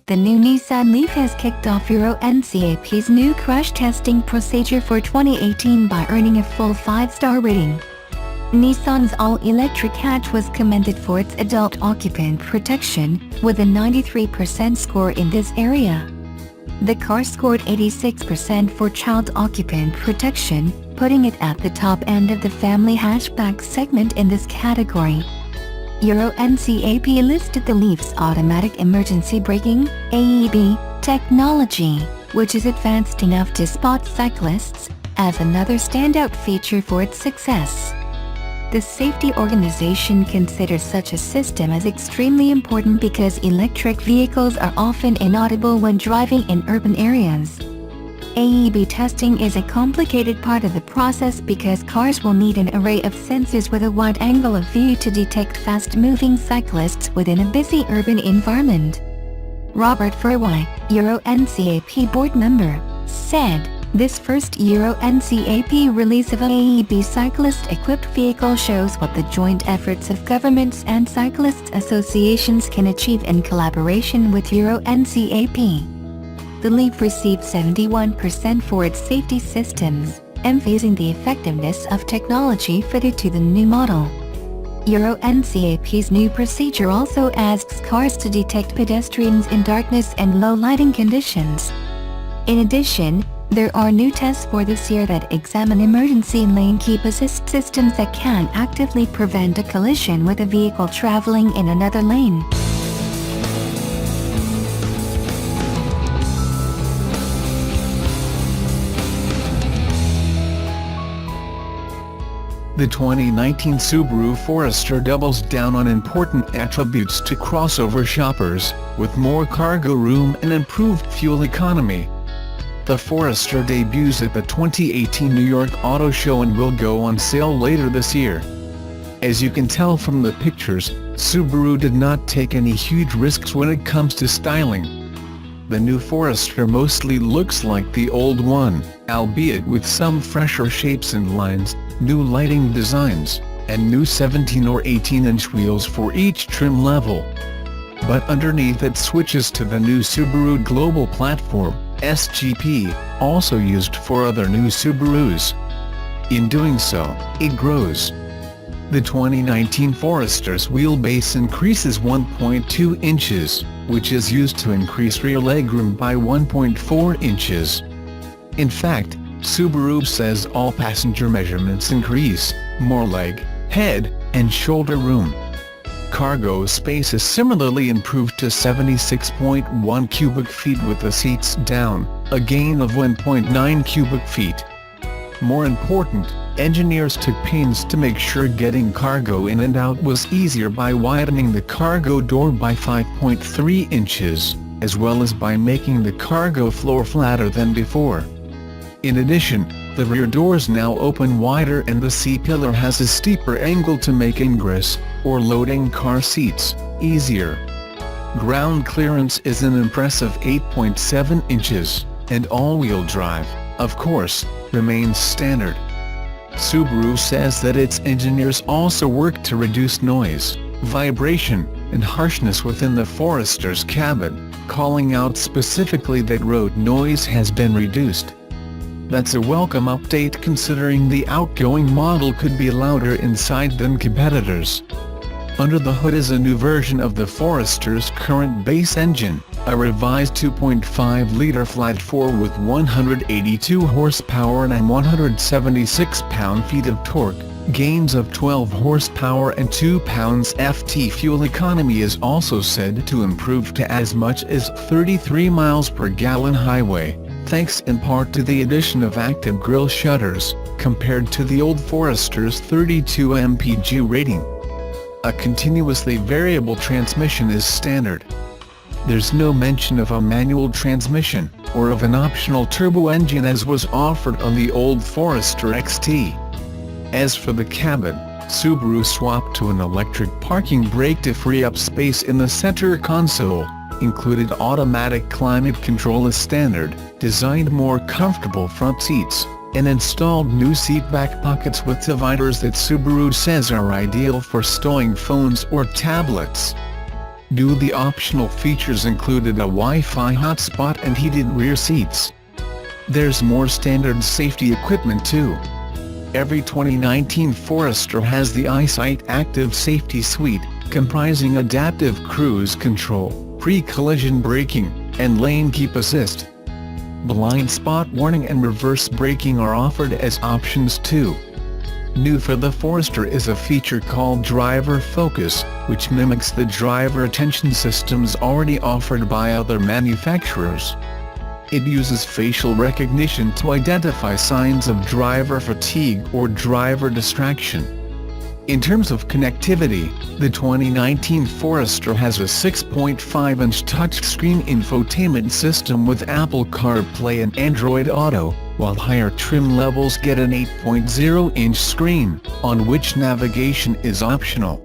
The new Nissan Leaf has kicked off Euro NCAP's new crash testing procedure for 2018 by earning a full 5-star rating. Nissan's all-electric hatch was commended for its adult occupant protection, with a 93% score in this area. The car scored 86% for child occupant protection, putting it at the top end of the family hatchback segment in this category. Euro NCAP listed the Leaf's automatic emergency braking (AEB) technology, which is advanced enough to spot cyclists, as another standout feature for its success. The safety organization considers such a system as extremely important because electric vehicles are often inaudible when driving in urban areas. AEB testing is a complicated part of the process because cars will need an array of sensors with a wide angle of view to detect fast-moving cyclists within a busy urban environment. Robert Furwy, Euro NCAP board member, said, "This first Euro NCAP release of an AEB cyclist-equipped vehicle shows what the joint efforts of governments and cyclists associations can achieve in collaboration with Euro NCAP." The Leaf received 71% for its safety systems, emphasizing the effectiveness of technology fitted to the new model. Euro NCAP's new procedure also asks cars to detect pedestrians in darkness and low lighting conditions. In addition, there are new tests for this year that examine emergency lane keep assist systems that can actively prevent a collision with a vehicle traveling in another lane. The 2019 Subaru Forester doubles down on important attributes to crossover shoppers, with more cargo room and improved fuel economy. The Forester debuts at the 2018 New York Auto Show and will go on sale later this year. As you can tell from the pictures, Subaru did not take any huge risks when it comes to styling. The new Forester mostly looks like the old one, albeit with some fresher shapes and lines, new lighting designs, and new 17 or 18-inch wheels for each trim level. But underneath it switches to the new Subaru Global Platform, SGP, also used for other new Subarus. In doing so, it grows. The 2019 Forester's wheelbase increases 1.2 inches, which is used to increase rear legroom by 1.4 inches. In fact, Subaru says all passenger measurements increase, more leg, head, and shoulder room. Cargo space is similarly improved to 76.1 cubic feet with the seats down, a gain of 1.9 cubic feet. More important, engineers took pains to make sure getting cargo in and out was easier by widening the cargo door by 5.3 inches, as well as by making the cargo floor flatter than before. In addition, the rear doors now open wider and the C-pillar has a steeper angle to make ingress, or loading car seats, easier. Ground clearance is an impressive 8.7 inches, and all-wheel drive, of course, remains standard. Subaru says that its engineers also work to reduce noise, vibration, and harshness within the Forester's cabin, calling out specifically that road noise has been reduced. That's a welcome update considering the outgoing model could be louder inside than competitors. Under the hood is a new version of the Forester's current base engine, a revised 2.5-liter flat-four with 182 horsepower and 176 pound-feet of torque. Gains of 12 horsepower and 2 pounds-ft fuel economy is also said to improve to as much as 33 miles per gallon highway, thanks in part to the addition of active grille shutters, compared to the old Forester's 32 mpg rating. A continuously variable transmission is standard. There's no mention of a manual transmission, or of an optional turbo engine as was offered on the old Forester XT. As for the cabin, Subaru swapped to an electric parking brake to free up space in the center console, included automatic climate control as standard, designed more comfortable front seats, and installed new seat back pockets with dividers that Subaru says are ideal for stowing phones or tablets. Duly optional features included a Wi-Fi hotspot and heated rear seats. There's more standard safety equipment too. Every 2019 Forester has the EyeSight Active Safety Suite, comprising adaptive cruise control, pre-collision braking, and lane keep assist. Blind spot warning and reverse braking are offered as options too. New for the Forester is a feature called Driver Focus, which mimics the driver attention systems already offered by other manufacturers. It uses facial recognition to identify signs of driver fatigue or driver distraction. In terms of connectivity, the 2019 Forester has a 6.5-inch touchscreen infotainment system with Apple CarPlay and Android Auto, while higher trim levels get an 8.0-inch screen, on which navigation is optional.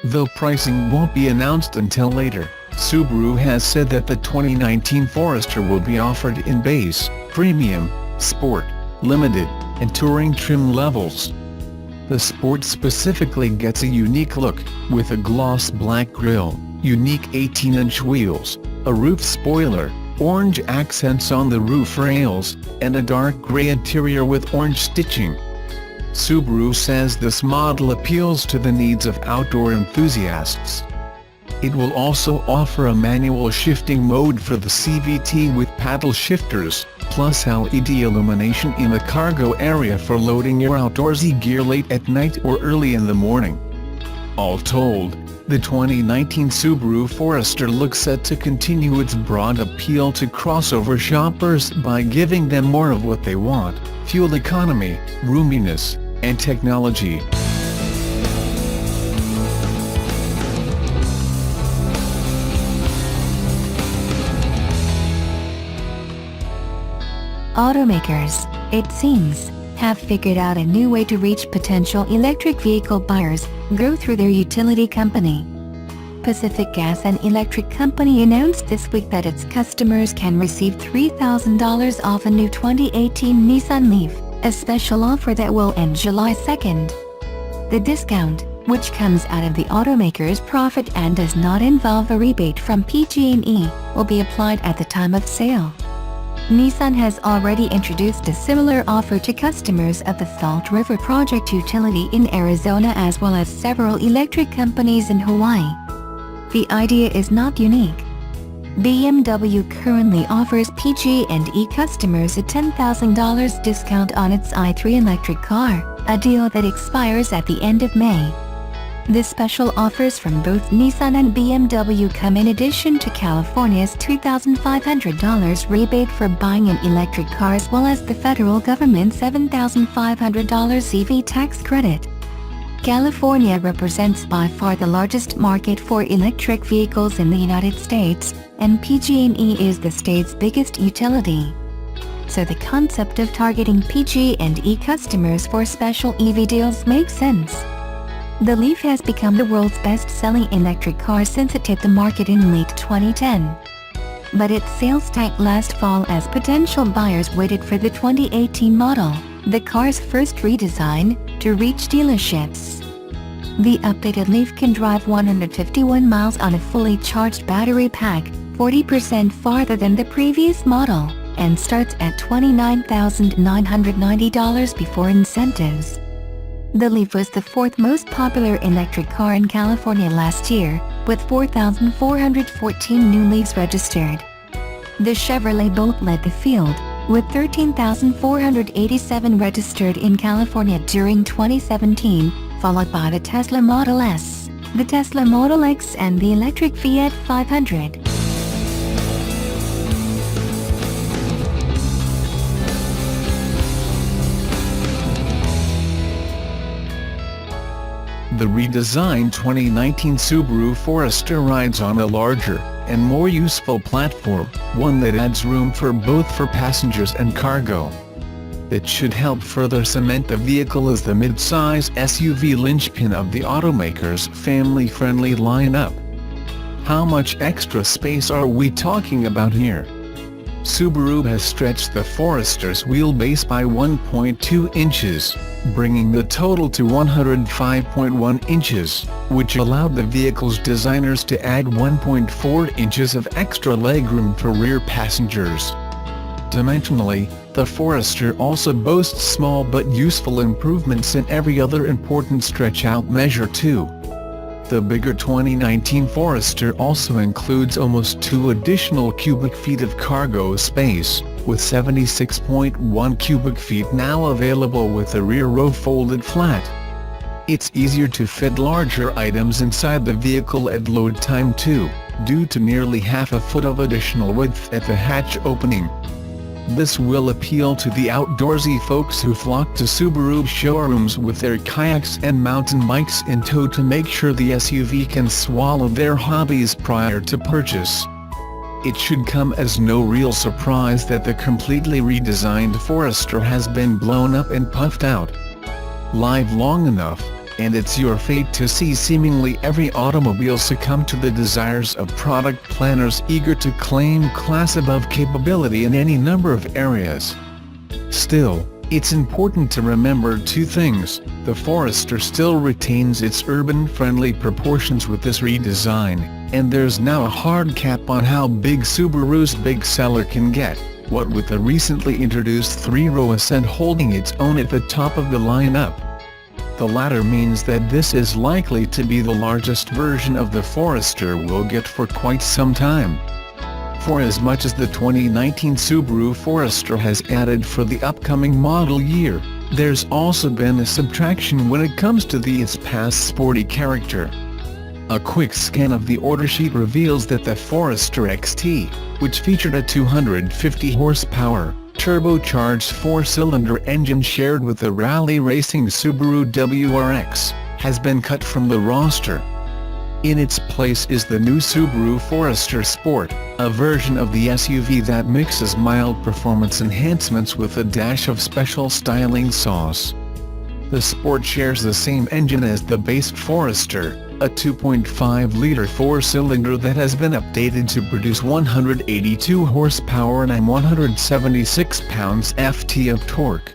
Though pricing won't be announced until later, Subaru has said that the 2019 Forester will be offered in base, premium, sport, limited, and touring trim levels. The Sport specifically gets a unique look, with a gloss black grille, unique 18-inch wheels, a roof spoiler, orange accents on the roof rails, and a dark grey interior with orange stitching. Subaru says this model appeals to the needs of outdoor enthusiasts. It will also offer a manual shifting mode for the CVT with paddle shifters, plus LED illumination in the cargo area for loading your outdoorsy gear late at night or early in the morning. All told, the 2019 Subaru Forester looks set to continue its broad appeal to crossover shoppers by giving them more of what they want: fuel economy, roominess, and technology. Automakers, it seems, have figured out a new way to reach potential electric vehicle buyers: go through their utility company. Pacific Gas and Electric Company announced this week that its customers can receive $3,000 off a new 2018 Nissan Leaf, a special offer that will end July 2nd. The discount, which comes out of the automaker's profit and does not involve a rebate from PG&E, will be applied at the time of sale. Nissan has already introduced a similar offer to customers of the Salt River Project utility in Arizona, as well as several electric companies in Hawaii. The idea is not unique. BMW currently offers PG&E customers a $10,000 discount on its i3 electric car, a deal that expires at the end of May. The special offers from both Nissan and BMW come in addition to California's $2,500 rebate for buying an electric car, as well as the federal government's $7,500 EV tax credit. California represents by far the largest market for electric vehicles in the United States, and PG&E is the state's biggest utility. So the concept of targeting PG&E customers for special EV deals makes sense. The Leaf has become the world's best-selling electric car since it hit the market in late 2010. But its sales tanked last fall as potential buyers waited for the 2018 model, the car's first redesign, to reach dealerships. The updated Leaf can drive 151 miles on a fully charged battery pack, 40% farther than the previous model, and starts at $29,990 before incentives. The Leaf was the fourth most popular electric car in California last year, with 4,414 new Leafs registered. The Chevrolet Bolt led the field, with 13,487 registered in California during 2017, followed by the Tesla Model S, the Tesla Model X and the electric Fiat 500. The redesigned 2019 Subaru Forester rides on a larger and more useful platform, one that adds room for both passengers and cargo. That should help further cement the vehicle as the mid-size SUV linchpin of the automaker's family-friendly lineup. How much extra space are we talking about here? Subaru has stretched the Forester's wheelbase by 1.2 inches, bringing the total to 105.1 inches, which allowed the vehicle's designers to add 1.4 inches of extra legroom for rear passengers. Dimensionally, the Forester also boasts small but useful improvements in every other important stretch-out measure too. The bigger 2019 Forester also includes almost 2 additional cubic feet of cargo space, with 76.1 cubic feet now available with the rear row folded flat. It's easier to fit larger items inside the vehicle at load time too, due to nearly half a foot of additional width at the hatch opening. This will appeal to the outdoorsy folks who flock to Subaru showrooms with their kayaks and mountain bikes in tow to make sure the SUV can swallow their hobbies prior to purchase. It should come as no real surprise that the completely redesigned Forester has been blown up and puffed out. Live long enough, and it's your fate to see seemingly every automobile succumb to the desires of product planners eager to claim class above capability in any number of areas. Still, it's important to remember 2 things. The Forester still retains its urban-friendly proportions with this redesign, and there's now a hard cap on how big Subaru's big seller can get, what with the recently introduced 3-row Ascent holding its own at the top of the lineup. The latter means that this is likely to be the largest version of the Forester we'll get for quite some time. For as much as the 2019 Subaru Forester has added for the upcoming model year, there's also been a subtraction when it comes to its past sporty character. A quick scan of the order sheet reveals that the Forester XT, which featured a 250 horsepower, turbocharged 4-cylinder engine shared with the rally racing Subaru WRX, has been cut from the roster. In its place is the new Subaru Forester Sport, a version of the SUV that mixes mild performance enhancements with a dash of special styling sauce. The Sport shares the same engine as the base Forester, a 2.5-liter 4-cylinder that has been updated to produce 182 horsepower and 176 pounds-ft of torque.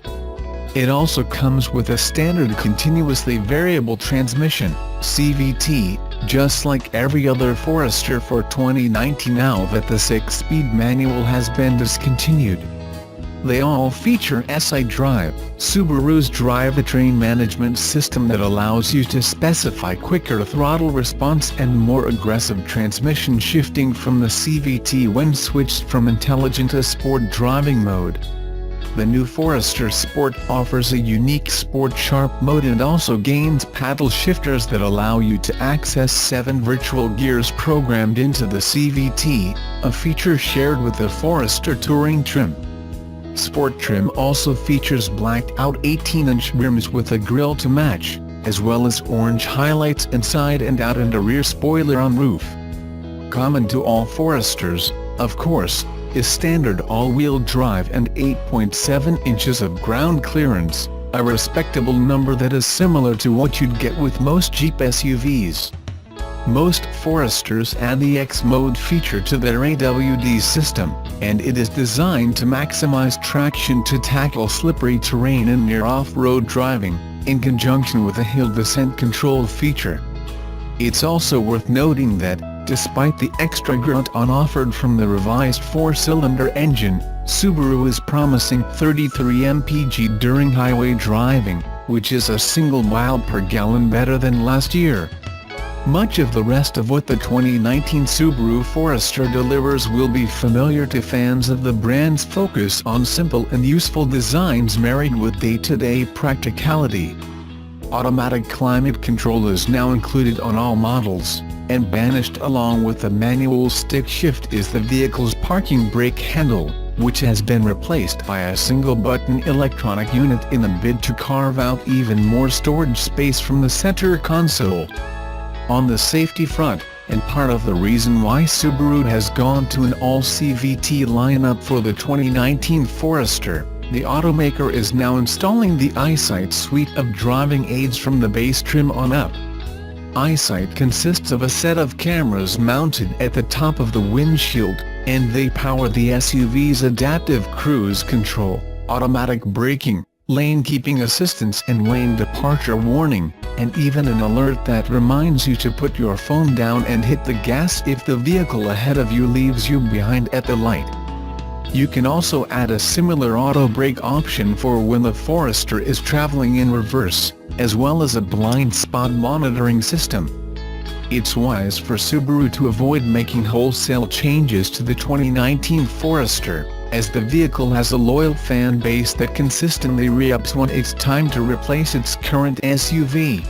It also comes with a standard continuously variable transmission, CVT, just like every other Forester for 2019 now that the 6-speed manual has been discontinued. They all feature SI Drive, Subaru's drivetrain management system that allows you to specify quicker throttle response and more aggressive transmission shifting from the CVT when switched from intelligent to sport driving mode. The new Forester Sport offers a unique Sport Sharp mode and also gains paddle shifters that allow you to access 7 virtual gears programmed into the CVT, a feature shared with the Forester Touring trim. Sport trim also features blacked-out 18-inch rims with a grille to match, as well as orange highlights inside and out and a rear spoiler on roof. Common to all Foresters, of course, is standard all-wheel drive and 8.7 inches of ground clearance, a respectable number that is similar to what you'd get with most Jeep SUVs. Most Foresters add the X-Mode feature to their AWD system, and it is designed to maximize traction to tackle slippery terrain and near off-road driving, in conjunction with a hill descent control feature. It's also worth noting that, despite the extra grunt offered from the revised 4-cylinder engine, Subaru is promising 33 mpg during highway driving, which is a single mile per gallon better than last year. Much of the rest of what the 2019 Subaru Forester delivers will be familiar to fans of the brand's focus on simple and useful designs married with day-to-day practicality. Automatic climate control is now included on all models, and banished along with the manual stick shift is the vehicle's parking brake handle, which has been replaced by a single-button electronic unit in a bid to carve out even more storage space from the center console. On the safety front, and part of the reason why Subaru has gone to an all-CVT lineup for the 2019 Forester, the automaker is now installing the EyeSight suite of driving aids from the base trim on up. EyeSight consists of a set of cameras mounted at the top of the windshield, and they power the SUV's adaptive cruise control, automatic braking, lane keeping assistance and lane departure warning, and even an alert that reminds you to put your phone down and hit the gas if the vehicle ahead of you leaves you behind at the light. You can also add a similar auto brake option for when the Forester is traveling in reverse, as well as a blind spot monitoring system. It's wise for Subaru to avoid making wholesale changes to the 2019 Forester, as the vehicle has a loyal fan base that consistently re-ups when it's time to replace its current SUV.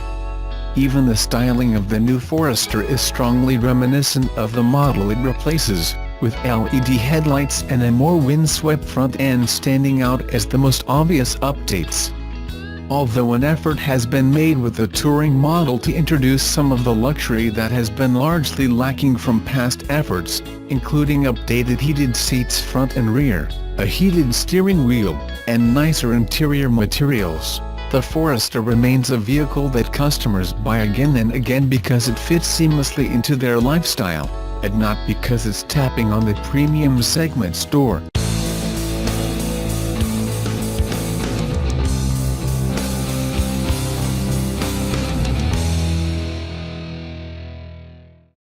Even the styling of the new Forester is strongly reminiscent of the model it replaces, with LED headlights and a more windswept front end standing out as the most obvious updates. Although an effort has been made with the touring model to introduce some of the luxury that has been largely lacking from past efforts, including updated heated seats front and rear, a heated steering wheel, and nicer interior materials, the Forester remains a vehicle that customers buy again and again because it fits seamlessly into their lifestyle, and not because it's tapping on the premium segment store.